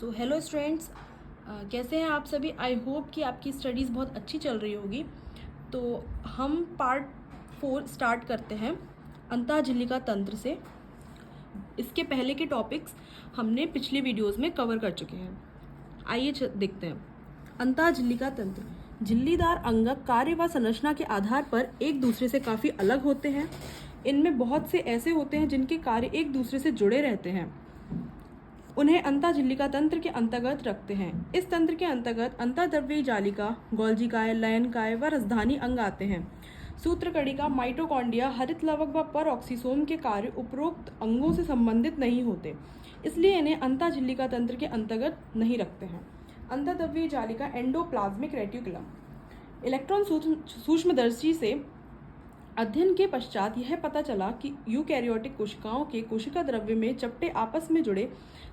Hello students, कैसे हैं आप सभी। आई होप कि आपकी स्टडीज़ बहुत अच्छी चल रही होगी। तो हम पार्ट 4 स्टार्ट करते हैं अंतःझिल्लिका तंत्र से। इसके पहले के टॉपिक्स हमने पिछली वीडियोस में कवर कर चुके हैं। आइए देखते हैं। अंतःझिल्लिका तंत्र झिल्लीदार अंगक कार्य व संरचना के आधार पर एक दूसरे से काफ़ी अलग होते हैं। इनमें बहुत से ऐसे होते हैं जिनके कार्य एक दूसरे से जुड़े रहते हैं। उन्हें अंतःझिल्लिका तंत्र के अंतर्गत रखते हैं। इस तंत्र के अंतर्गत अंतःद्रव्यी जालिका, गोल्जिकाय, लयनकाय व रसधानी अंग आते हैं। सूत्रकणिका, माइटोकॉन्ड्रिया, हरित लवक व परऑक्सीसोम के कार्य उपरोक्त अंगों से संबंधित नहीं होते, इसलिए इन्हें अंतःझिल्लिका तंत्र के अंतर्गत नहीं रखते हैं। अंतःद्रव्यी जालिका, एंडोप्लाज्मिक रेटिकुलम। इलेक्ट्रॉन सूक्ष्मदर्शी से अध्ययन के पश्चात यह पता चला कि यूकैरियोटिक कोशिकाओं के कोशिका द्रव्य में चपटे आपस में जुड़े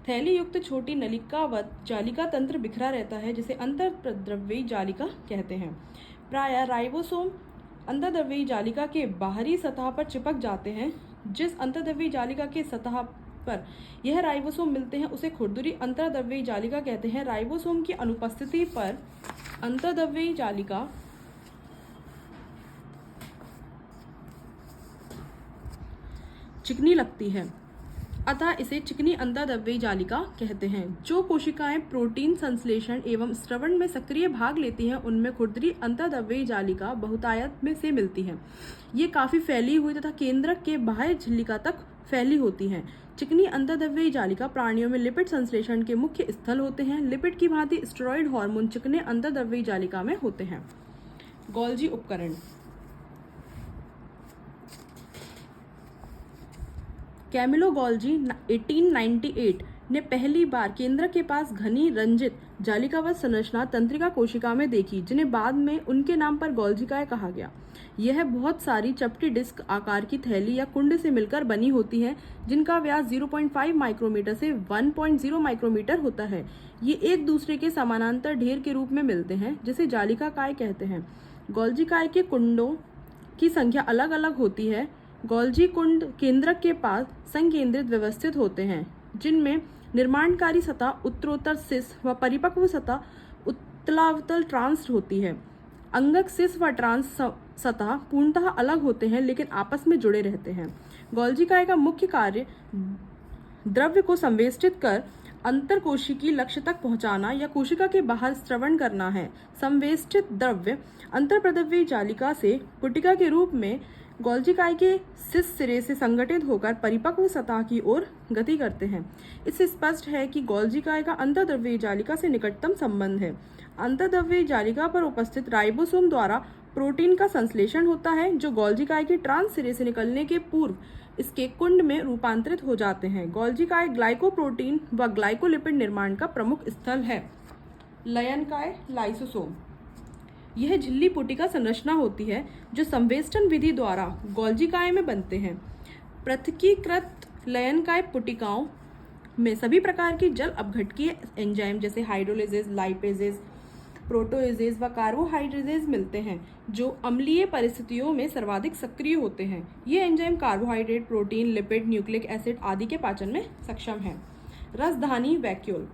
थैली युक्त छोटी नलिकावत जालिका तंत्र बिखरा रहता है, जिसे अंतःद्रव्यी जालिका कहते हैं। प्रायः राइबोसोम अंतःद्रव्यी जालिका के बाहरी सतह पर चिपक जाते हैं। जिस अंतःद्रव्यी जालिका के सतह पर यह राइबोसोम मिलते हैं उसे खुरदुरी अंतःद्रव्यी जालिका कहते हैं। राइबोसोम की अनुपस्थिति पर अंतःद्रव्यी जालिका चिकनी लगती है, अतः इसे चिकनी अंतःद्रव्यी जालिका कहते हैं। जो कोशिकाएं प्रोटीन संश्लेषण एवं स्रवण में सक्रिय भाग लेती हैं, उनमें खुरदरी अंतःद्रव्यी जालिका बहुतायत में से मिलती है। ये काफी फैली हुई तथा केंद्रक के बाह्य झिल्लिका तक फैली होती हैं। चिकनी अंतःद्रव्यी जालिका प्राणियों में लिपिड संश्लेषण के मुख्य स्थल होते हैं। लिपिड की भांति स्टेरॉयड हार्मोन चिकने अंतःद्रव्यी जालिका में होते हैं। गोल्जी उपकरण। कैमिलो गोल्जी 1898 ने पहली बार केंद्रक के पास घनी रंजित जालिकावत संरचना तंत्रिका कोशिका में देखी, जिन्हें बाद में उनके नाम पर गोल्जिकाएं कहा गया। यह बहुत सारी चपटी डिस्क आकार की थैली या कुंड से मिलकर बनी होती हैं, जिनका व्यास 0.5 माइक्रोमीटर से 1.0 माइक्रोमीटर होता है। ये एक दूसरे के समानांतर ढेर के रूप में मिलते हैं, जिसे जालिकाकाय कहते हैं। गोल्जिकाय के कुंडों की संख्या अलग अलग होती है। गोल्जी कुंड केंद्रक के पास संकेंद्रित व्यवस्थित होते हैं, जिनमें निर्माणकारी सतह उत्तरोत्तर सिस व परिपक्व सतह उत्तलावतल ट्रांस होती है। अंगक सिस व ट्रांस सतह पूर्णतः अलग होते हैं, लेकिन आपस में जुड़े रहते हैं। गोल्जिकाय का मुख्य कार्य द्रव्य को संवेष्टित कर अंतरकोशिकीय लक्ष्य तक पहुंचाना या कोशिका के बाहर स्रवण करना है। संवेष्टित द्रव्य अंतःद्रव्यी जालिका से पुटिका के रूप में गोल्जिकाय के सिस सिरे से संगठित होकर परिपक्व सतह की ओर गति करते हैं। इससे स्पष्ट है कि गोल्जिकाय का अंतःद्रव्यी जालिका से निकटतम संबंध है। अंतःद्रव्यी जालिका पर उपस्थित राइबोसोम द्वारा प्रोटीन का संश्लेषण होता है, जो गोल्जिकाय के ट्रांस सिरे से निकलने के पूर्व इसके कुंड में रूपांतरित हो जाते हैं। गोल्जिकाय ग्लाइकोप्रोटीन व ग्लाइकोलिपिड निर्माण का प्रमुख स्थल है। लयनकाय, लाइसोसोम। यह झिल्ली पुटिका संरचना होती है, जो संवेष्टन विधि द्वारा गोल्जिकाय में बनते हैं। पृथकीकृत लयनकाय पुटिकाओं में सभी प्रकार की जल अपघटकीय एंजाइम जैसे हाइड्रोलेजेज, लाइपेजेज, प्रोटोएजेज व कार्बोहाइड्रेजेज मिलते हैं, जो अम्लीय परिस्थितियों में सर्वाधिक सक्रिय होते हैं। ये enzyme carbohydrate, protein, lipid, nucleic acid आदि के पाचन में सक्षम हैं। रसधानी वैक्यूल।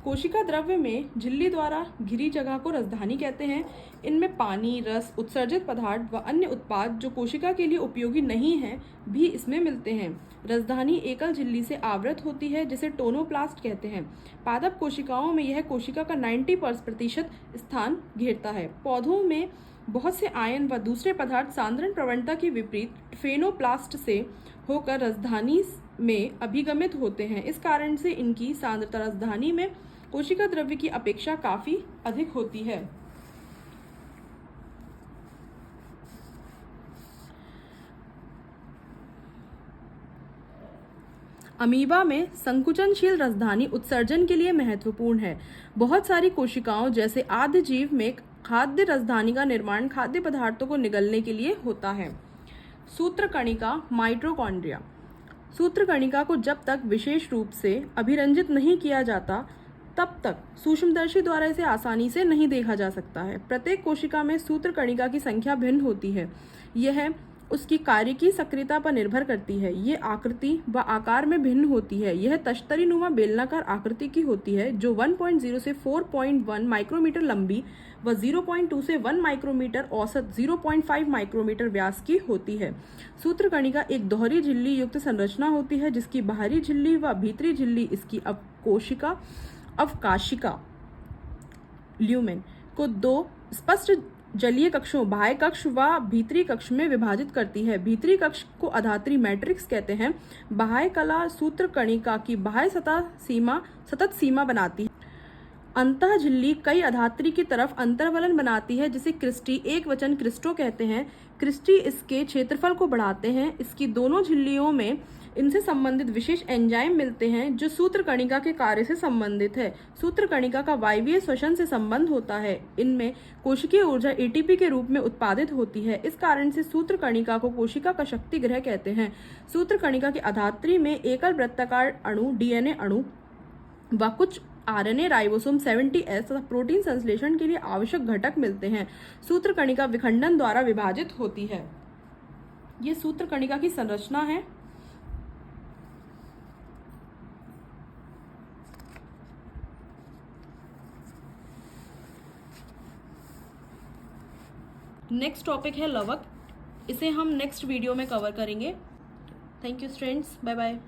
कोशिका द्रव्य में झिल्ली द्वारा घिरी जगह को रसधानी कहते हैं। इनमें पानी, रस, उत्सर्जित पदार्थ व अन्य उत्पाद जो कोशिका के लिए उपयोगी नहीं हैं, भी इसमें मिलते हैं। रसधानी एकल झिल्ली से आवृत होती है, जिसे टोनोप्लास्ट कहते हैं। पादप कोशिकाओं में यह कोशिका का 90% स्थान घेरता है। पौधों में बहुत से आयन व दूसरे पदार्थ सांद्रण प्रवणता के विपरीत फेनोप्लास्ट से होकर रसधानी में अभिगमित होते हैं। इस कारण से इनकी सांद्रता रसधानी में कोशिका द्रव्य की अपेक्षा काफी अधिक होती है। अमीबा में संकुचनशील रसधानी उत्सर्जन के लिए महत्वपूर्ण है। बहुत सारी कोशिकाओं जैसे आद्य जीव में खाद्य रसधानी का निर्माण खाद्य पदार्थों को निगलने के लिए होता है। सूत्रकणिका, माइटोकॉन्ड्रिया। सूत्रकणिका को जब तक विशेष रूप से अभिरंजित नहीं किया जाता, तब तक सूक्ष्मदर्शी द्वारा इसे आसानी से नहीं देखा जा सकता है। प्रत्येक कोशिका में सूत्रकणिका की संख्या भिन्न होती है। यह उसकी कार्य की सक्रियता पर निर्भर करती है। ये आकृति व आकार में भिन्न होती है। यह तश्तरीनुमा बेलनाकार आकृति की होती है जो 1.0 से 4.1 माइक्रोमीटर लंबी व 0.2 से 1 माइक्रोमीटर औसत 0.5 माइक्रोमीटर व्यास की होती है। सूत्रकणिका एक दोहरी झिल्ली युक्त संरचना होती है जिसकी बाहरी झिल्ली व भीतरी झिल्ली इसकी अवकाशिका ल्यूमेन को दो स्पष्ट जलीय कक्षों बाह्य कक्ष व भीतरी कक्ष में विभाजित करती है। भीतरी कक्ष को अधात्री मैट्रिक्स कहते हैं। बाह्य कला सूत्रकणिका की बाह्य सतत सीमा बनाती है। अंतः झिल्ली कई अधात्री की तरफ अंतर्वलन बनाती है जिसे क्रिस्टी एक वचन क्रिस्टो कहते हैं। क्रिस्टी इसके क्षेत्रफल को बढ़ाते हैं। इसकी दोनों झिल्लियों में इनसे संबंधित विशेष एंजाइम मिलते हैं जो सूत्रकणिका के कार्य से संबंधित है। सूत्रकणिका का वायवीय श्वसन से संबंध होता है। इनमें कोशिकीय ऊर्जा एटीपी के रूप में उत्पादित होती है। इस कारण से सूत्रकणिका को कोशिका का शक्ति गृह कहते हैं। सूत्रकणिका के अधात्री में एकल वृत्ताकार अणु डीएनए अणु व कुछ आरएनए राइबोसोम 70S तथा प्रोटीन संश्लेषण के लिए आवश्यक घटक मिलते हैं। सूत्रकणिका विखंडन द्वारा विभाजित होती है। ये सूत्रकणिका की संरचना है। नेक्स्ट टॉपिक है लवक। इसे हम नेक्स्ट वीडियो में कवर करेंगे। Thank you students, bye bye.